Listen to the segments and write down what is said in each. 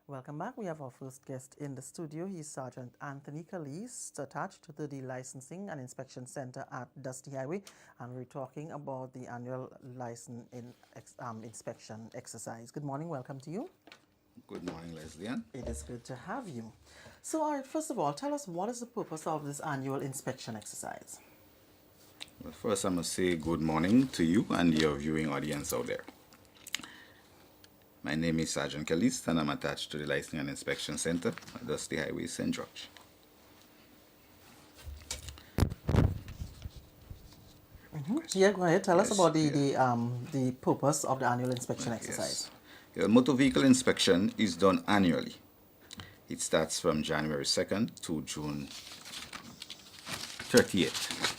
Welcome back. We have our first guest in the studio. He's Sergeant Anthony Caliste, attached to the Licensing and Inspection Center at Dusty Highway, and we're talking about the annual inspection exercise. Good morning. Welcome to you. Good morning, Leslie-Ann. It is good to have you. So, all right, first of all, tell us what is the purpose of this annual inspection exercise? Well, first, I must say good morning to you and your viewing audience out there. My name is Sergeant Caliste, and I'm attached to the Licensing and Inspection Center at Dusty Highway, St. George. Yeah, go ahead. Tell us Yes, about yeah. the purpose of the annual inspection exercise. Yes. The motor vehicle inspection is done annually. It starts from January 2nd to June 30th.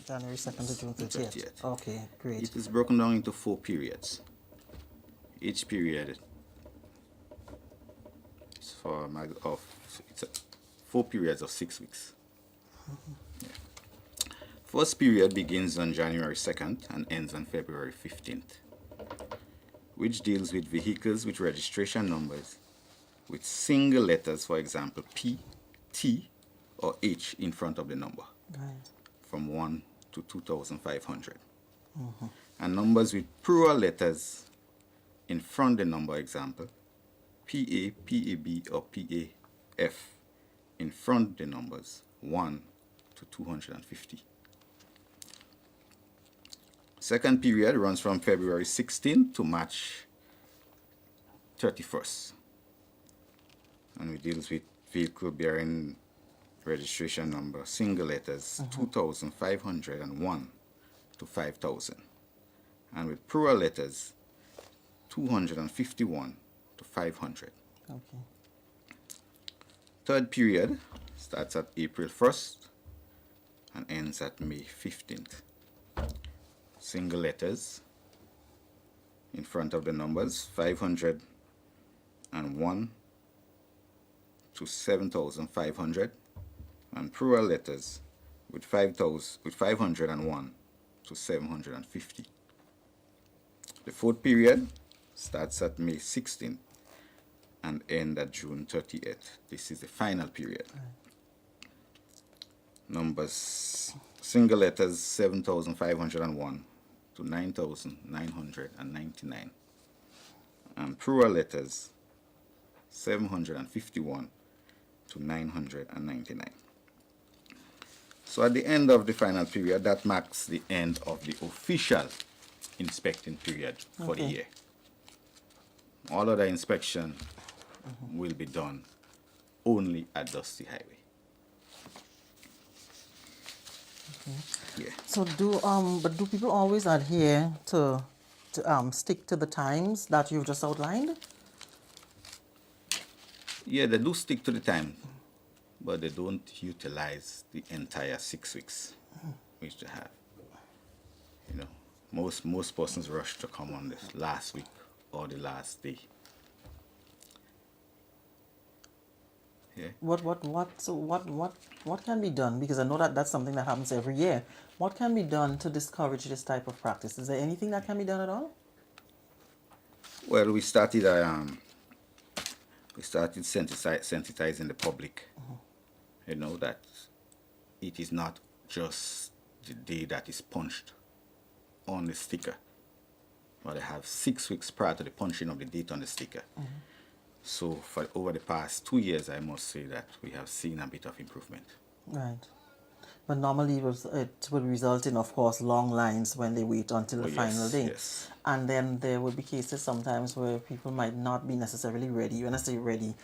January 2nd to June 30th. 30th. Okay, great. It is broken down into 4 periods. Each period is it's 4 periods of 6 weeks. Yeah. First period begins on January 2nd and ends on February 15th, which deals with vehicles with registration numbers with single letters, for example, P, T, or H in front of the number, Right. from 1 to 2,500. And numbers with plural letters in front of the number, example, PA, PAB, or PAF in front of the numbers 1 to 250. Second period runs from February 16th to March 31st. And it deals with vehicle bearing registration number, single letters, 2,501 to 5,000. And with plural letters, 251 to 500. Okay. Third period starts at April 1st and ends at May 15th. Single letters in front of the numbers, 501 to 7,500, and plural letters with 501 to 750. The fourth period starts at May 16th and ends at June 30th. This is the final period. Numbers, single letters, 7,501 to 9,999, and plural letters, 751 to 999. So at the end of the final period, that marks the end of the official inspecting period for the year. All other inspection will be done only at Dusty Highway. Yeah. So but do people always adhere to stick to the times that you've just outlined? Yeah, they do stick to the time, but they don't utilize the entire 6 weeks which they have. You know, most persons rush to come on the last week or the last day. Yeah. What can be done? Because I know that that's something that happens every year. What can be done to discourage this type of practice? Is there anything that can be done at all? Well, we started sensitizing the public. You know that it is not just the day that is punched on the sticker, but they have 6 weeks prior to the punching of the date on the sticker. So for over the past 2 years, I must say that we have seen a bit of improvement. Right. But normally it would result in, of course, long lines when they wait until the final day. Yes. And then there would be cases sometimes where people might not be necessarily ready. When I say ready,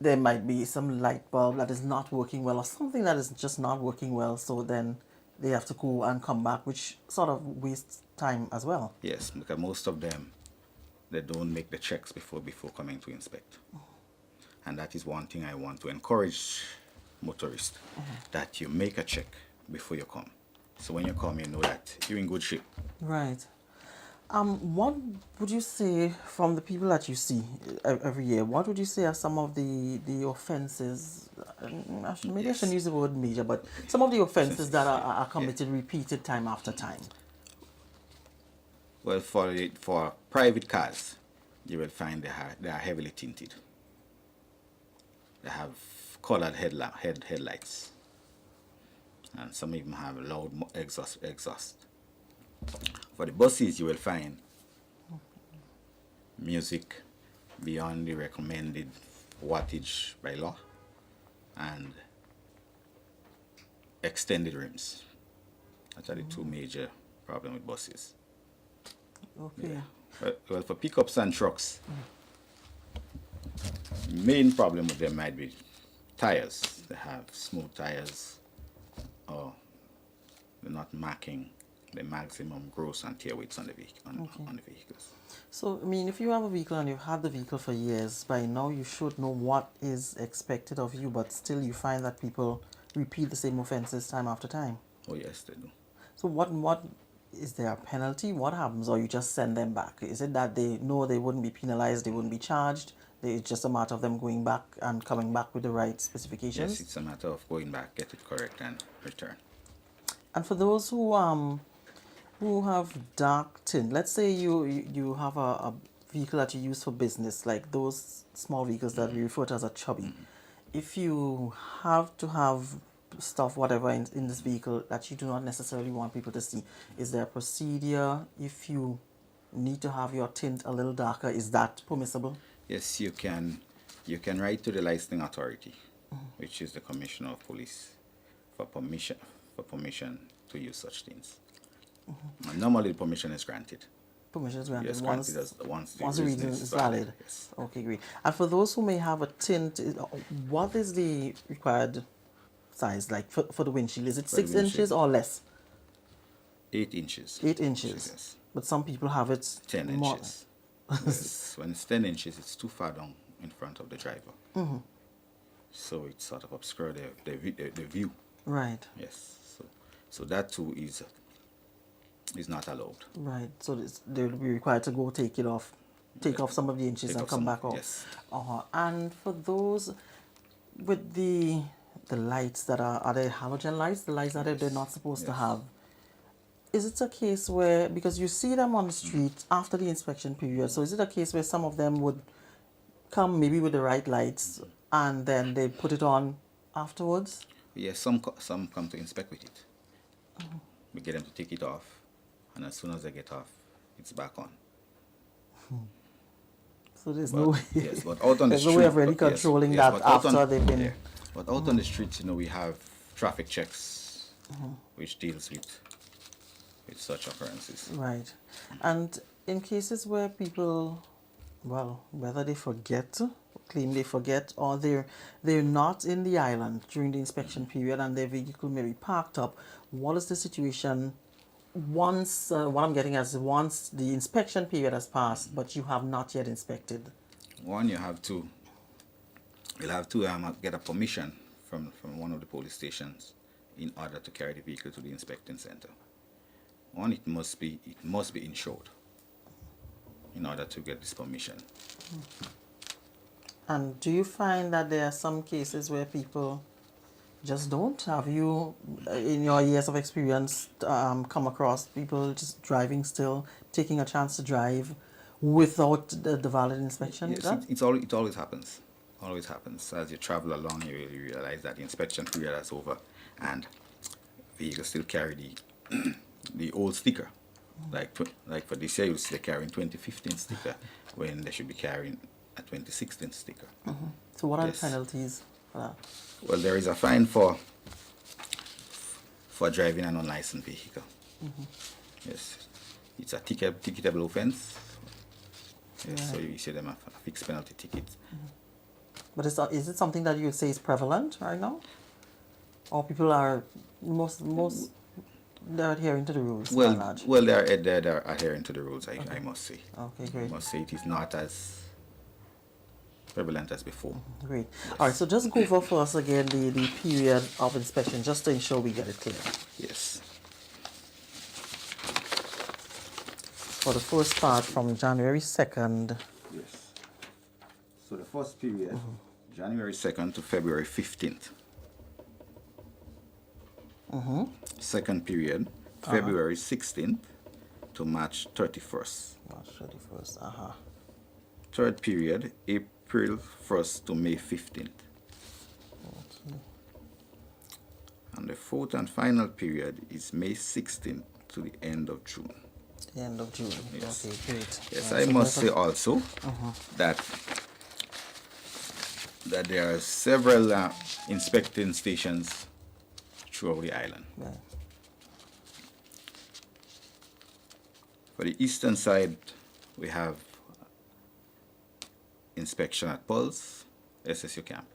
there might be some light bulb that is not working well or something that is just not working well. So then they have to go and come back, which sort of wastes time as well. Yes, because most of them, they don't make the checks before coming to inspect. And that is one thing I want to encourage motorists, that you make a check before you come. So when you come, you know that you're in good shape. Right. What would you say from the people that you see every year? What would you say are some of the offenses? Maybe I shouldn't use the word major, but some of the offenses that are committed repeated time after time. Well, for private cars, you will find they are heavily tinted. They have colored headlights, and some even have loud exhaust. For the buses, you will find music beyond the recommended wattage by law and extended rims. That's are the two major problems with buses. Okay. Yeah. Well, for pickups and trucks, main problem with them might be tires. They have smooth tires, or they're not marking the maximum gross and tear weights on the on the vehicles. So, I mean, if you have a vehicle and you've had the vehicle for years, by now you should know what is expected of you, but still you find that people repeat the same offenses time after time. Oh yes, they do. So what is there a penalty? What happens? Or you just send them back? Is it that they know they wouldn't be penalized, they wouldn't be charged? It's just a matter of them going back and coming back with the right specifications? Yes, it's a matter of going back, get it correct, and return. And for those who have dark tint, let's say you have a vehicle that you use for business, like those small vehicles that we refer to as a chubby. If you have to have stuff, whatever, in this vehicle that you do not necessarily want people to see, is there a procedure if you need to have your tint a little darker? Is that permissible? Yes, you can. You can write to the licensing authority, which is the Commissioner of Police, for permission to use such things. And normally, permission is granted. Permission is granted Yes, once once the reason is valid. Yes. Okay, great. And for those who may have a tint, what is the required size like for the windshield? Is it For the 6 inches or less? 8 inches. 8 inches. Yes. But some people have it 10 more. inches. Yes. When it's 10 inches, it's too far down in front of the driver. So it sort of obscure the view. Right. Yes. So that too is not allowed. Right. So they'll be required to go take it off, take off some of the inches Take and off come some, back off. yes. And for those with the lights that are they halogen lights, the lights that they're not supposed to Yes. have? Is it a case where, because you see them on the street after the inspection period, so is it a case where some of them would come maybe with the right lights and then they put it on afterwards? Yes, some come to inspect with it. We get them to take it off, and as soon as they get off, it's back on. So there's But, no way. yes, but out on the There's street, no way of really but yes, controlling yes, that but out after on- they've been. yeah. But out on the streets, we have traffic checks, which deals with such occurrences. Right. And in cases where people, well, whether they forget, claim they forget, or they're not in the island during the inspection period and their vehicle may be parked up, what is the situation once, what I'm getting at is once the inspection period has passed, but you have not yet inspected? One, you'll have to get a permission from one of the police stations in order to carry the vehicle to the inspecting center. One, it must be insured in order to get this permission. And do you find that there are some cases where people just don't? Have you, in your years of experience, come across people just driving still, taking a chance to drive without the valid inspection? Yes, it always happens. Always happens. As you travel along, you realize that the inspection period is over, and vehicles still carry the old sticker. Like for this year, they're carrying 2015 sticker when they should be carrying a 2016 sticker. So what are Yes. the penalties for that? Well, there is a fine for driving an unlicensed vehicle. Yes, it's a ticketable offense. Yes, so you issue them a fixed penalty ticket. But is it something that you would say is prevalent right now? Or people are most they're adhering to the rules by and large? Well, they're adhering to the rules. I must say. Okay, I great. must say it is not as prevalent as before. Great. All right, so just go over for us again the period of inspection, just to ensure we get it clear. Yes. For the first part from January 2nd. Yes. So the first period, January 2nd to February 15th. Second period, February 16th to March 31st. March 31st, third period, April 1st to May 15th. Okay. And the fourth and final period is May 16th to the end of June. The end of June. Yes. Okay, great. Yes, Right, I so must there's say also that there are several inspecting stations throughout the island. Right. For the eastern side, we have inspection at Pulse, SSU Camp,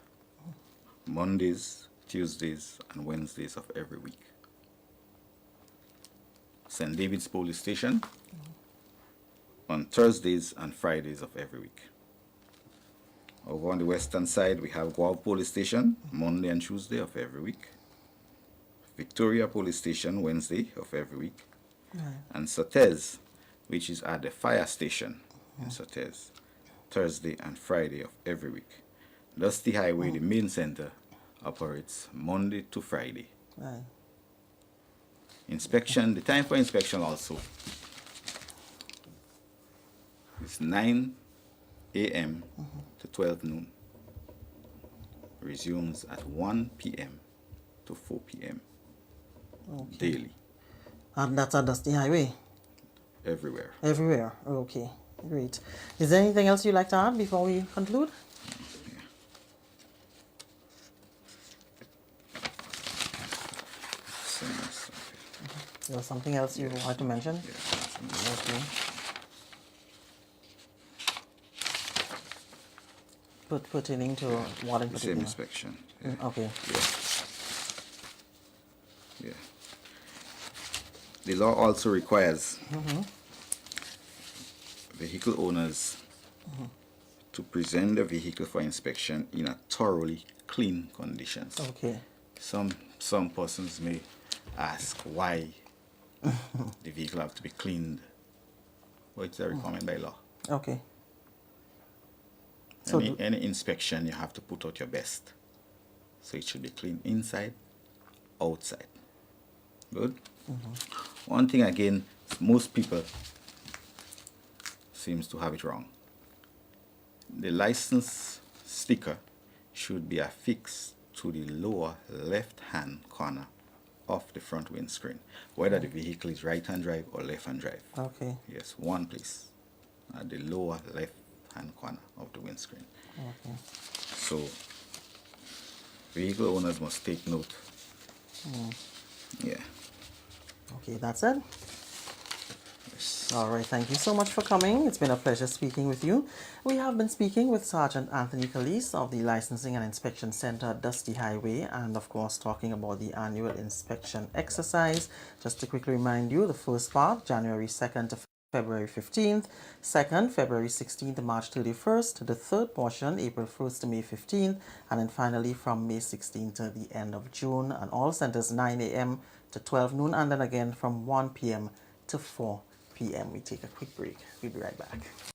Mondays, Tuesdays, and Wednesdays of every week. St. David's Police Station on Thursdays and Fridays of every week. Over on the western side, we have Guelph Police Station, Monday and Tuesday of every week. Victoria Police Station, Wednesday of every week. Right. And Sotez, which is at the fire station in Sotez, Thursday and Friday of every week. Dusty Highway, the main center, operates Monday to Friday. Right. Inspection, the time for inspection also is 9 a.m. to 12 noon. Resumes at 1 p.m. to 4 p.m. daily, And that's at Dusty Highway? everywhere. Everywhere. Okay, great. Is there anything else you'd like to add before we conclude? There was something else you wanted to mention? Okay. Pertaining to what in The same particular? inspection. Yeah. Okay. Yeah. The law also requires vehicle owners to present the vehicle for inspection in a thoroughly clean conditions. Okay. Some persons may ask why the vehicle have to be cleaned. Well, it's a requirement by law. Okay. So Any inspection, you have to put out your best. So it should be clean inside, outside. Good? One thing again, most people seems to have it wrong. The license sticker should be affixed to the lower left-hand corner of the front windscreen, whether the vehicle is right-hand drive or left-hand drive. Okay. Yes, one place at the lower left-hand corner of the windscreen. Okay. So, vehicle owners must take note. Yeah. Okay, that's it. Yes. All right, thank you so much for coming. It's been a pleasure speaking with you. We have been speaking with Sergeant Anthony Calise of the Licensing and Inspection Center at Dusty Highway, and of course talking about the annual inspection exercise. Just to quickly remind you, the first part, January 2nd to February 15th, second, February 16th to March 31st, the third portion, April 1st to May 15th, and then finally from May 16th to the end of June, and all centers 9 a.m. to 12 noon, and then again from 1 p.m. to 4 p.m. We take a quick break. We'll be right back.